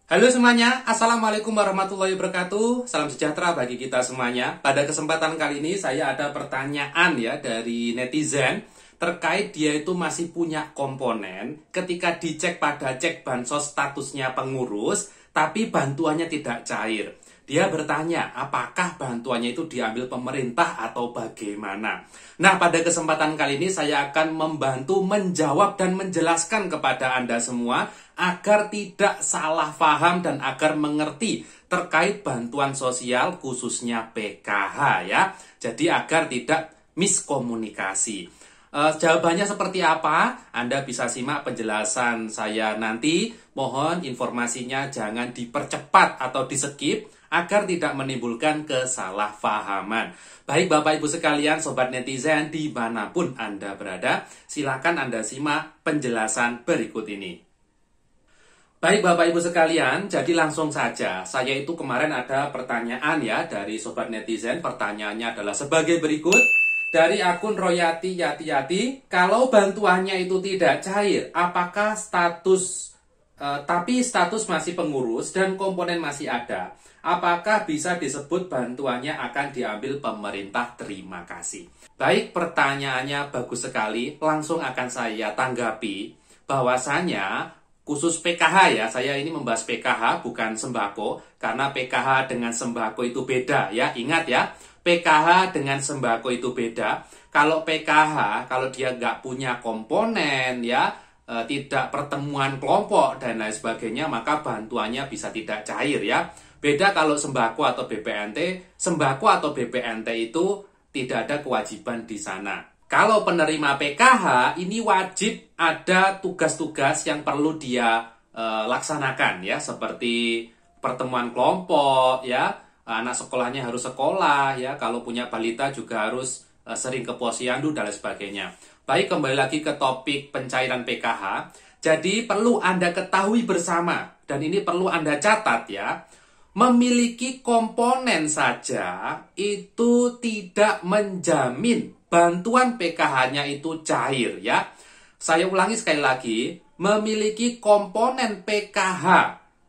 Halo semuanya, Assalamualaikum warahmatullahi wabarakatuh. Salam sejahtera bagi kita semuanya. Pada kesempatan kali ini saya ada pertanyaan ya dari netizen terkait dia itu masih punya komponen ketika dicek pada cek bansos statusnya pengurus, tapi bantuannya tidak cair. Dia bertanya, apakah bantuannya itu diambil pemerintah atau bagaimana? Nah, pada kesempatan kali ini saya akan membantu menjawab dan menjelaskan kepada Anda semua agar tidak salah paham dan agar mengerti terkait bantuan sosial khususnya PKH ya. Jadi agar tidak miskomunikasi. Jawabannya seperti apa? Anda bisa simak penjelasan saya nanti. Mohon informasinya jangan dipercepat atau di-skip agar tidak menimbulkan kesalahpahaman. Baik Bapak Ibu sekalian, Sobat Netizen dimanapun Anda berada, silakan Anda simak penjelasan berikut ini. Baik Bapak Ibu sekalian, jadi langsung saja. Saya itu kemarin ada pertanyaan ya dari Sobat Netizen. Pertanyaannya adalah sebagai berikut. Dari akun Royati Yati-Yati, kalau bantuannya itu tidak cair, apakah tapi status masih pengurus dan komponen masih ada, apakah bisa disebut bantuannya akan diambil pemerintah? Terima kasih. Baik, pertanyaannya bagus sekali. Langsung akan saya tanggapi bahwasanya khusus PKH ya, saya ini membahas PKH bukan sembako, karena PKH dengan sembako itu beda ya. Ingat ya, PKH dengan sembako itu beda. Kalau PKH, kalau dia nggak punya komponen ya, tidak pertemuan kelompok dan lain sebagainya, maka bantuannya bisa tidak cair ya. Beda kalau sembako atau BPNT. Sembako atau BPNT itu tidak ada kewajiban di sana. Kalau penerima PKH ini wajib ada tugas-tugas yang perlu dia laksanakan ya, seperti pertemuan kelompok ya, anak sekolahnya harus sekolah ya, kalau punya balita juga harus sering ke posyandu dan lain sebagainya. Baik, kembali lagi ke topik pencairan PKH. Jadi perlu Anda ketahui bersama, dan ini perlu Anda catat ya, memiliki komponen saja itu tidak menjamin bantuan PKH-nya itu cair ya. Saya ulangi sekali lagi, memiliki komponen PKH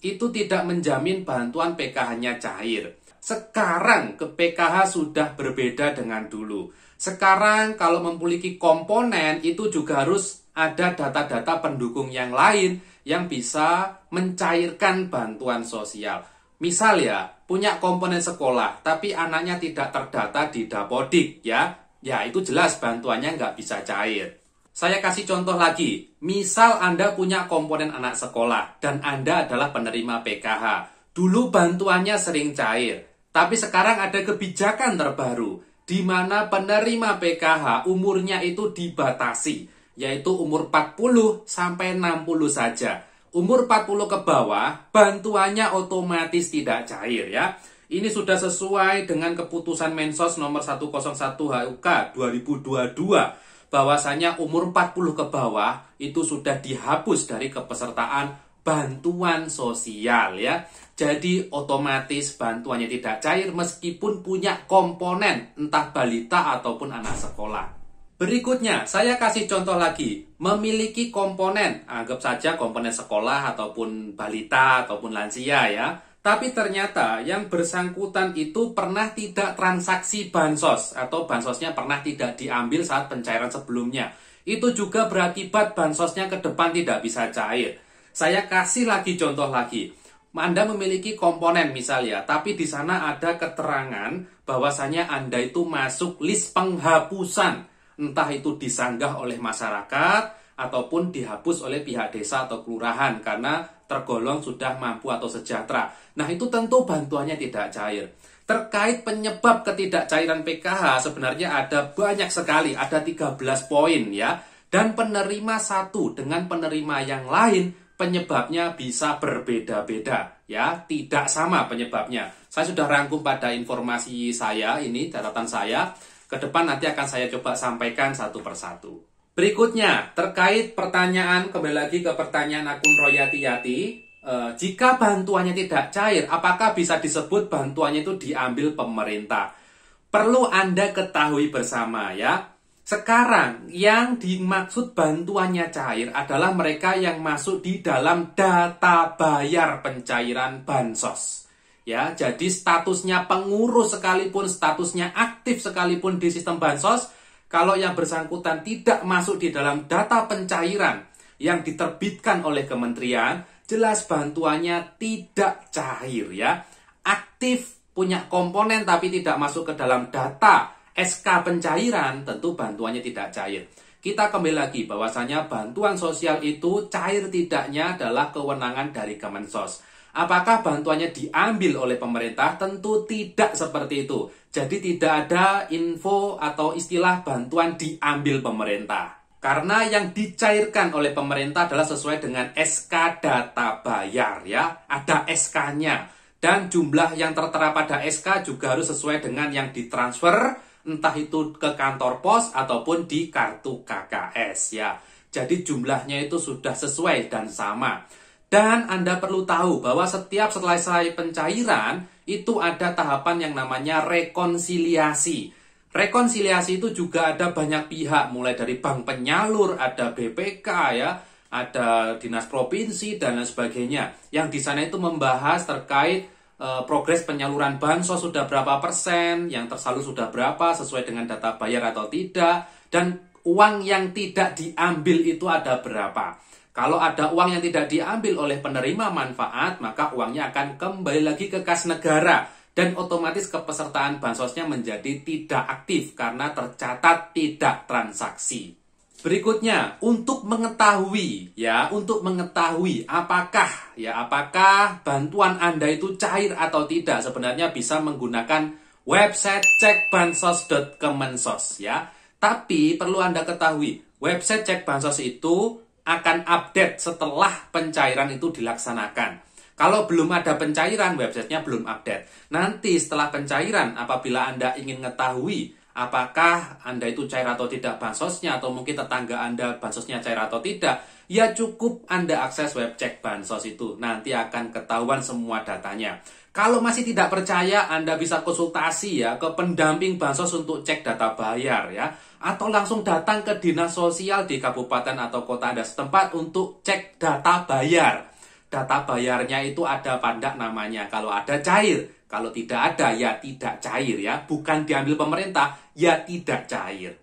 itu tidak menjamin bantuan PKH-nya cair. Sekarang ke PKH sudah berbeda dengan dulu. Sekarang kalau memiliki komponen itu juga harus ada data-data pendukung yang lain yang bisa mencairkan bantuan sosial. Misal ya, punya komponen sekolah tapi anaknya tidak terdata di Dapodik ya. Ya itu jelas bantuannya nggak bisa cair. Saya kasih contoh lagi. Misal Anda punya komponen anak sekolah dan Anda adalah penerima PKH. Dulu bantuannya sering cair. Tapi sekarang ada kebijakan terbaru, di mana penerima PKH umurnya itu dibatasi, yaitu umur 40 sampai 60 saja. Umur 40 ke bawah, bantuannya otomatis tidak cair ya. Ini sudah sesuai dengan keputusan Mensos nomor 101 HUK 2022, bahwasanya umur 40 ke bawah itu sudah dihapus dari kepesertaan bantuan sosial ya. Jadi otomatis bantuannya tidak cair meskipun punya komponen entah balita ataupun anak sekolah. Berikutnya, saya kasih contoh lagi. Memiliki komponen, anggap saja komponen sekolah ataupun balita ataupun lansia ya. Tapi ternyata yang bersangkutan itu pernah tidak transaksi bansos atau bansosnya pernah tidak diambil saat pencairan sebelumnya. Itu juga berakibat bansosnya ke depan tidak bisa cair. Saya kasih lagi contoh lagi. Anda memiliki komponen misalnya, tapi di sana ada keterangan bahwasanya Anda itu masuk list penghapusan, entah itu disanggah oleh masyarakat ataupun dihapus oleh pihak desa atau kelurahan karena tergolong sudah mampu atau sejahtera. Nah, itu tentu bantuannya tidak cair. Terkait penyebab ketidakcairan PKH sebenarnya ada banyak sekali, ada 13 poin ya. Dan penerima satu dengan penerima yang lain penyebabnya bisa berbeda-beda ya, tidak sama penyebabnya. Saya sudah rangkum pada informasi saya ini, catatan saya. Ke depan nanti akan saya coba sampaikan satu persatu. Berikutnya, terkait pertanyaan, kembali lagi ke pertanyaan akun Royati Yati. Jika bantuannya tidak cair, apakah bisa disebut bantuannya itu diambil pemerintah? Perlu Anda ketahui bersama ya. Sekarang yang dimaksud bantuannya cair adalah mereka yang masuk di dalam data bayar pencairan bansos. Ya, jadi statusnya pengurus sekalipun, statusnya aktif sekalipun di sistem bansos, kalau yang bersangkutan tidak masuk di dalam data pencairan yang diterbitkan oleh kementerian, jelas bantuannya tidak cair ya. Aktif, punya komponen tapi tidak masuk ke dalam data SK pencairan, tentu bantuannya tidak cair. Kita kembali lagi bahwasanya bantuan sosial itu cair tidaknya adalah kewenangan dari Kemensos. Apakah bantuannya diambil oleh pemerintah? Tentu tidak seperti itu. Jadi tidak ada info atau istilah bantuan diambil pemerintah. Karena yang dicairkan oleh pemerintah adalah sesuai dengan SK data bayar ya. Ada SK-nya. Dan jumlah yang tertera pada SK juga harus sesuai dengan yang ditransfer, entah itu ke kantor pos ataupun di kartu KKS ya. Jadi jumlahnya itu sudah sesuai dan sama. Dan Anda perlu tahu bahwa setiap selesai pencairan itu ada tahapan yang namanya rekonsiliasi. Rekonsiliasi itu juga ada banyak pihak, mulai dari bank penyalur, ada BPK ya, ada dinas provinsi dan lain sebagainya. Yang di sana itu membahas terkait progres penyaluran bansos sudah berapa persen, yang tersalur sudah berapa, sesuai dengan data bayar atau tidak, dan uang yang tidak diambil itu ada berapa. Kalau ada uang yang tidak diambil oleh penerima manfaat, maka uangnya akan kembali lagi ke kas negara, dan otomatis kepesertaan bansosnya menjadi tidak aktif karena tercatat tidak transaksi. Berikutnya, untuk mengetahui apakah bantuan Anda itu cair atau tidak, sebenarnya bisa menggunakan website cekbansos.kemensos ya. Tapi perlu Anda ketahui, website cekbansos itu akan update setelah pencairan itu dilaksanakan. Kalau belum ada pencairan, websitenya belum update. Nanti setelah pencairan, apabila Anda ingin mengetahui apakah Anda itu cair atau tidak bansosnya, atau mungkin tetangga Anda bansosnya cair atau tidak, ya cukup Anda akses web cek bansos itu. Nanti akan ketahuan semua datanya. Kalau masih tidak percaya, Anda bisa konsultasi ya ke pendamping bansos untuk cek data bayar ya. Atau langsung datang ke dinas sosial di kabupaten atau kota Anda setempat untuk cek data bayar. Data bayarnya itu ada pada namanya. Kalau ada cair, kalau tidak ada ya tidak cair ya. Bukan diambil pemerintah, ya tidak cair.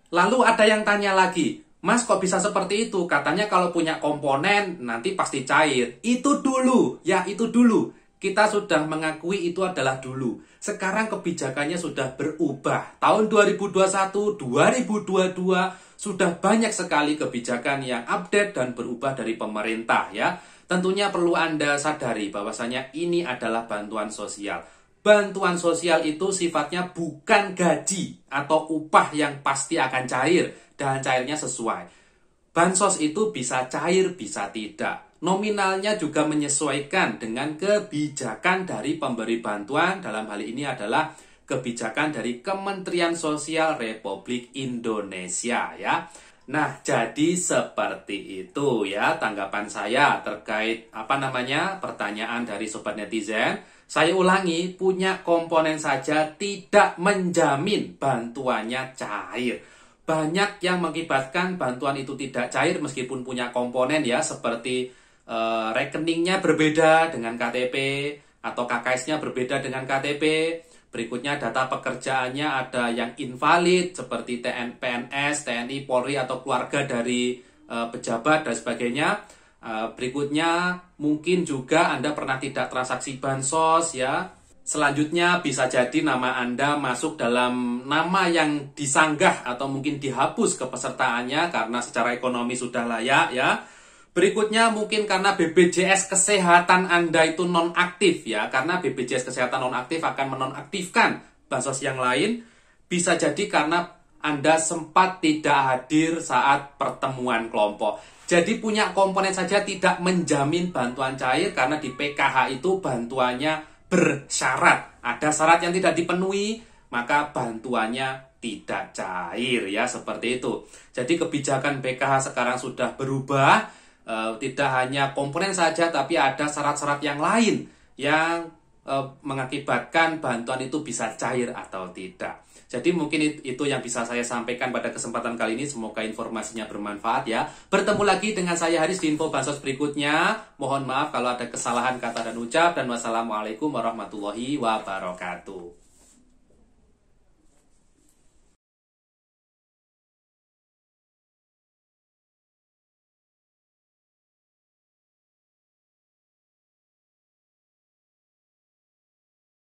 Lalu ada yang tanya lagi, Mas kok bisa seperti itu? Katanya kalau punya komponen nanti pasti cair. Itu dulu, ya itu dulu. Kita sudah mengakui itu adalah dulu. Sekarang kebijakannya sudah berubah. Tahun 2021, 2022 sudah banyak sekali kebijakan yang update dan berubah dari pemerintah ya. Tentunya perlu Anda sadari bahwasanya ini adalah bantuan sosial. Bantuan sosial itu sifatnya bukan gaji atau upah yang pasti akan cair dan cairnya sesuai. Bansos itu bisa cair, bisa tidak. Nominalnya juga menyesuaikan dengan kebijakan dari pemberi bantuan. Dalam hal ini adalah kebijakan dari Kementerian Sosial Republik Indonesia ya. Nah, jadi seperti itu ya tanggapan saya terkait pertanyaan dari sobat netizen. Saya ulangi, punya komponen saja tidak menjamin bantuannya cair. Banyak yang mengakibatkan bantuan itu tidak cair meskipun punya komponen ya, seperti rekeningnya berbeda dengan KTP atau KKS-nya berbeda dengan KTP. Berikutnya data pekerjaannya ada yang invalid seperti PNS, TNI, Polri atau keluarga dari pejabat dan sebagainya. Berikutnya mungkin juga Anda pernah tidak transaksi bansos ya. Selanjutnya bisa jadi nama Anda masuk dalam nama yang disanggah atau mungkin dihapus kepesertaannya karena secara ekonomi sudah layak ya. Berikutnya mungkin karena BPJS Kesehatan Anda itu nonaktif ya. Karena BPJS Kesehatan nonaktif akan menonaktifkan bansos yang lain. Bisa jadi karena Anda sempat tidak hadir saat pertemuan kelompok. Jadi punya komponen saja tidak menjamin bantuan cair karena di PKH itu bantuannya bersyarat. Ada syarat yang tidak dipenuhi, maka bantuannya tidak cair ya, seperti itu. Jadi kebijakan PKH sekarang sudah berubah. Tidak hanya komponen saja tapi ada syarat-syarat yang lain yang mengakibatkan bantuan itu bisa cair atau tidak. Jadi mungkin itu yang bisa saya sampaikan pada kesempatan kali ini. Semoga informasinya bermanfaat ya. Bertemu lagi dengan saya Haris di info bansos berikutnya. Mohon maaf kalau ada kesalahan kata dan ucap. Dan wassalamualaikum warahmatullahi wabarakatuh.